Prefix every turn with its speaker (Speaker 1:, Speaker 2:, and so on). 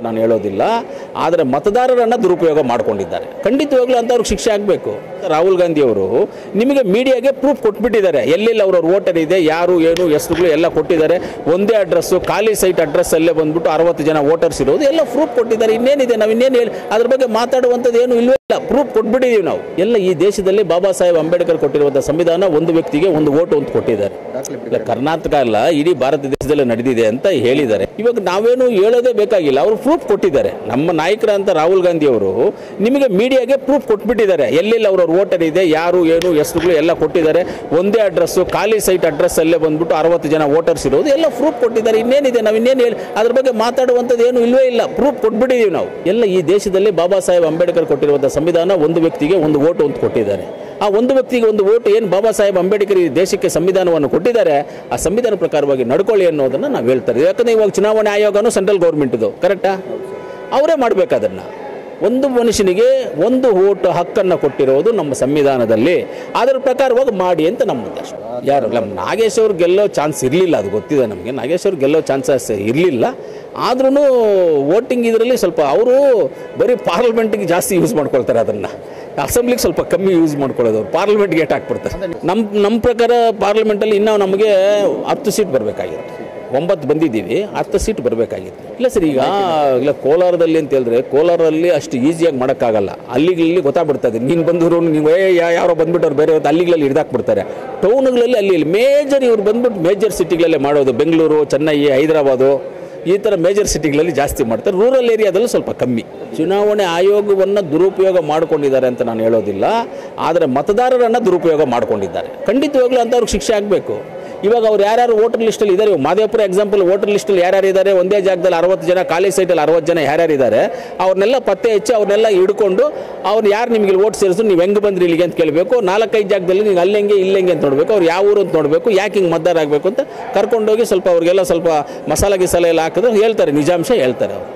Speaker 1: ನಾನು ಹೇಳೋದಿಲ್ಲ, ಆದರೆ ಮತದಾರರನ್ನು ದುರುಪಯೋಗ ಮಾಡಿಕೊಂಡಿದ್ದಾರೆ. ಖಂಡಿತವಾಗ್ಲೂ ಅಂಥವ್ರಿಗೆ ಶಿಕ್ಷೆ ಆಗಬೇಕು. ರಾಹುಲ್ ಗಾಂಧಿ ಅವರು ನಿಮಗೆ ಮೀಡಿಯಾಗೆ ಪ್ರೂಫ್ ಕೊಟ್ಬಿಟ್ಟಿದ್ದಾರೆ, ಎಲ್ಲೆಲ್ಲಿ ಅವ್ರವ್ರ ವೋಟರ್ ಇದೆ, ಯಾರು ಏನು ಹೆಸರುಗಳು ಎಲ್ಲ ಕೊಟ್ಟಿದ್ದಾರೆ. ಒಂದೇ ಅಡ್ರೆಸ್ಸು, ಖಾಲಿ ಸೈಟ್ ಅಡ್ರೆಸ್ಸಲ್ಲೇ ಬಂದ್ಬಿಟ್ಟು 60 ಜನ ವೋಟರ್ಸ್ ಇರೋದು ಎಲ್ಲ ಪ್ರೂಫ್ ಕೊಟ್ಟಿದ್ದಾರೆ. ಇನ್ನೇನಿದೆ, ನಾವು ಇನ್ನೇನು ಹೇಳಿ ಅದ್ರ ಬಗ್ಗೆ ಮಾತಾಡುವಂಥದ್ದು ಏನು ಇಲ್ಲವೇ ಇಲ್ಲ. ಪ್ರೂಫ್ ಕೊಟ್ಬಿಟ್ಟಿದ್ದೀವಿ ನಾವು. ಎಲ್ಲ ಈ ದೇಶದಲ್ಲಿ ಬಾಬಾ ಸಾಹೇಬ್ ಅಂಬೇಡ್ಕರ್ ಕೊಟ್ಟಿರುವಂಥ ಸಂವಿಧಾನ ಒಂದು ವ್ಯಕ್ತಿಗೆ ಒಂದು ವೋಟು ಅಂತ ಕೊಟ್ಟಿದ್ದಾರೆ. ಕರ್ನಾಟಕ ಅಲ್ಲ, ಇಡೀ ಭಾರತ ದೇಶದಲ್ಲೇ ನಡೆದಿದೆ ಅಂತ ಹೇಳಿದ್ದಾರೆ. ಇವಾಗ ನಾವೇನು ಹೇಳೋದೇ ಬೇಕಾಗಿಲ್ಲ, ಅವರು ಪ್ರೂಫ್ ಕೊಟ್ಟಿದ್ದಾರೆ. ನಮ್ಮ ನಾಯಕರಂತ ರಾಹುಲ್ ಗಾಂಧಿ ಅವರು ನಿಮಗೆ ಮೀಡಿಯಾಗೆ ಪ್ರೂಫ್ ಕೊಟ್ಬಿಟ್ಟಿದ್ದಾರೆ, ಎಲ್ಲೆಲ್ಲಿ ಅವ್ರವ್ರ ವೋಟರ್ ಇದೆ, ಯಾರು ಏನು ಹೆಸರುಗಳು ಎಲ್ಲ ಕೊಟ್ಟಿದ್ದಾರೆ. ಒಂದೇ ಅಡ್ರೆಸ್ಸು, ಖಾಲಿ ಸೈಟ್ ಅಡ್ರೆಸ್ಸಲ್ಲೇ ಬಂದ್ಬಿಟ್ಟು 60 ಜನ ವೋಟರ್ಸ್ ಇರೋದು ಎಲ್ಲ ಪ್ರೂಫ್ ಕೊಟ್ಟಿದ್ದಾರೆ. ಇನ್ನೇನಿದೆ, ನಾವು ಇನ್ನೇನು ಹೇಳಿ ಅದ್ರ ಬಗ್ಗೆ ಮಾತಾಡುವಂಥದ್ದು ಏನು ಇಲ್ಲವೇ ಇಲ್ಲ. ಪ್ರೂಫ್ ಕೊಟ್ಬಿಟ್ಟಿದ್ದೀವಿ ನಾವು. ಎಲ್ಲ ಈ ದೇಶದಲ್ಲಿ ಬಾಬಾ ಸಾಹೇಬ್ ಅಂಬೇಡ್ಕರ್ ಕೊಟ್ಟಿರುವಂಥ ಸಂವಿಧಾನ ಒಂದು ವ್ಯಕ್ತಿಗೆ ಒಂದು ವೋಟು ಅಂತ ಕೊಟ್ಟಿದ್ದಾರೆ. ಆ ಒಂದು ವ್ಯಕ್ತಿಗೆ ಒಂದು ವೋಟ್ ಏನು ಬಾಬಾ ಸಾಹೇಬ್ ಅಂಬೇಡ್ಕರ್ ಈ ದೇಶಕ್ಕೆ ಸಂವಿಧಾನವನ್ನು ಕೊಟ್ಟಿದ್ದಾರೆ, ಆ ಸಂವಿಧಾನ ಪ್ರಕಾರವಾಗಿ ನಡ್ಕೊಳ್ಳಿ ಅನ್ನೋದನ್ನು ನಾವು ಹೇಳ್ತಾರೆ. ಯಾಕಂದರೆ ಇವಾಗ ಚುನಾವಣೆ ಆಯೋಗನೂ ಸೆಂಟ್ರಲ್ ಗೌರ್ಮೆಂಟ್ದು, ಕರೆಕ್ಟಾ? ಅವರೇ ಮಾಡಬೇಕು ಅದನ್ನು. ಒಂದು ಮನುಷ್ಯನಿಗೆ ಒಂದು ವೋಟ್ ಹಕ್ಕನ್ನು ಕೊಟ್ಟಿರೋದು ನಮ್ಮ ಸಂವಿಧಾನದಲ್ಲಿ, ಅದರ ಪ್ರಕಾರವಾಗಿ ಮಾಡಿ ಅಂತ ನಮ್ಮ ಉದ್ದೇಶ. ಯಾರು ನಮ್ಮ ನಾಗೇಶ್ ಅವ್ರು ಗೆಲ್ಲೋ ಚಾನ್ಸ್ ಇರಲಿಲ್ಲ, ಅದು ಗೊತ್ತಿದೆ ನಮಗೆ. ನಾಗೇಶ್ ಅವ್ರು ಗೆಲ್ಲೋ ಚಾನ್ಸಸ್ ಇರಲಿಲ್ಲ. ಆದ್ರೂ ವೋಟಿಂಗ್ ಇದರಲ್ಲಿ ಸ್ವಲ್ಪ ಅವರು ಬರೀ ಪಾರ್ಲಿಮೆಂಟಿಗೆ ಜಾಸ್ತಿ ಯೂಸ್ ಮಾಡ್ಕೊಳ್ತಾರೆ, ಅದನ್ನು ಅಸೆಂಬ್ಲಿಗೆ ಸ್ವಲ್ಪ ಕಮ್ಮಿ ಯೂಸ್ ಮಾಡ್ಕೊಳ್ಳೋದು. ಅವ್ರು ಪಾರ್ಲಿಮೆಂಟ್ಗೆ ಏಟ್ ಹಾಕ್ಬಿಡ್ತಾರೆ. ನಮ್ಮ ಪ್ರಕಾರ ಪಾರ್ಲಿಮೆಂಟಲ್ಲಿ ಇನ್ನೂ ನಮಗೆ 10 ಸೀಟ್ ಬರಬೇಕಾಗಿತ್ತು. 9 ಬಂದಿದ್ದೀವಿ, 10 ಸೀಟ್ ಬರಬೇಕಾಗಿತ್ತು. ಇಲ್ಲ ಸರ್, ಈಗ ಕೋಲಾರದಲ್ಲಿ ಅಂತ ಹೇಳಿದ್ರೆ ಕೋಲಾರಲ್ಲಿ ಅಷ್ಟು ಈಸಿಯಾಗಿ ಮಾಡೋಕ್ಕಾಗಲ್ಲ. ಅಲ್ಲಿಗಳಲ್ಲಿ ಗೊತ್ತಾಗ್ಬಿಡ್ತದೆ, ನೀನು ಬಂದರು ನೀವು ಯಾರೋ ಬಂದ್ಬಿಟ್ಟು ಬೇರೆ ಅಲ್ಲಿಗಳಲ್ಲಿ ಹಿಡ್ದಾಕ್ಬಿಡ್ತಾರೆ. ಟೌನ್ಗಳಲ್ಲಿ ಅಲ್ಲಿ ಮೇಜರ್ ಇವ್ರು ಬಂದ್ಬಿಟ್ಟು ಮೇಜರ್ ಸಿಟಿಗಳಲ್ಲೇ ಮಾಡೋದು. ಬೆಂಗಳೂರು, ಚೆನ್ನೈ, ಹೈದರಾಬಾದು ಈ ಥರ ಮೇಜರ್ ಸಿಟಿಗಳಲ್ಲಿ ಜಾಸ್ತಿ ಮಾಡ್ತಾರೆ. ರೂರಲ್ ಏರಿಯಾದಲ್ಲೂ ಸ್ವಲ್ಪ ಕಮ್ಮಿ. ಚುನಾವಣೆ ಆಯೋಗವನ್ನು ದುರುಪಯೋಗ ಮಾಡಿಕೊಂಡಿದ್ದಾರೆ ಅಂತ ನಾನು ಹೇಳೋದಿಲ್ಲ, ಆದರೆ ಮತದಾರರನ್ನು ದುರುಪಯೋಗ ಮಾಡಿಕೊಂಡಿದ್ದಾರೆ. ಖಂಡಿತವಾಗ್ಲೂ ಅಂಥವ್ರಿಗೆ ಶಿಕ್ಷೆ ಆಗಬೇಕು. ಇವಾಗ ಅವ್ರು ಯಾರ್ಯಾರು ವೋಟರ್ ಲಿಸ್ಟಲ್ಲಿ ಇದ್ದಾರೆ, ಮಾದೇವಪುರ ಎಕ್ಸಾಂಪಲ್, ವೋಟರ್ ಲಿಸ್ಟಲ್ಲಿ ಯಾರ್ಯಾರು ಇದ್ದಾರೆ, ಒಂದೇ ಜಾಗದಲ್ಲಿ 60 ಜನ, ಖಾಲಿ ಸೈಟಲ್ಲಿ 60 ಜನ ಯಾರ್ಯಾರು ಇದ್ದಾರೆ, ಅವ್ರನ್ನೆಲ್ಲ ಪತ್ತೆ ಹಚ್ಚಿ ಅವ್ರನ್ನೆಲ್ಲ ಹಿಡ್ಕೊಂಡು ಅವ್ರು ಯಾರು ನಿಮಗೆ ವೋಟ್ ಸೇರಿದ್ರು, ನೀವು ಹೆಂಗೆ ಬಂದ್ರಿ ಇಲ್ಲಿಗೆ ಅಂತ ಕೇಳಬೇಕು. 4-5 ಜಾಗದಲ್ಲಿ ನೀವು ಅಲ್ಲೆಂಗೆ ಇಲ್ಲೆಂಗೆ ಅಂತ ನೋಡಬೇಕು, ಅವ್ರು ಯಾವ ಊರು ಅಂತ ನೋಡಬೇಕು, ಯಾಕೆ ಹಿಂಗೆ ಮತದಾರ ಆಗಬೇಕು ಅಂತ ಕರ್ಕೊಂಡೋಗಿ ಸ್ವಲ್ಪ ಅವ್ರಿಗೆಲ್ಲ ಸ್ವಲ್ಪ ಮಸಾಲೆ ಗಿಸಾಲೆ ಎಲ್ಲ ಹಾಕಿದ್ರೆ ಹೇಳ್ತಾರೆ, ನಿಜಾಂಶ ಹೇಳ್ತಾರೆ ಅವರು.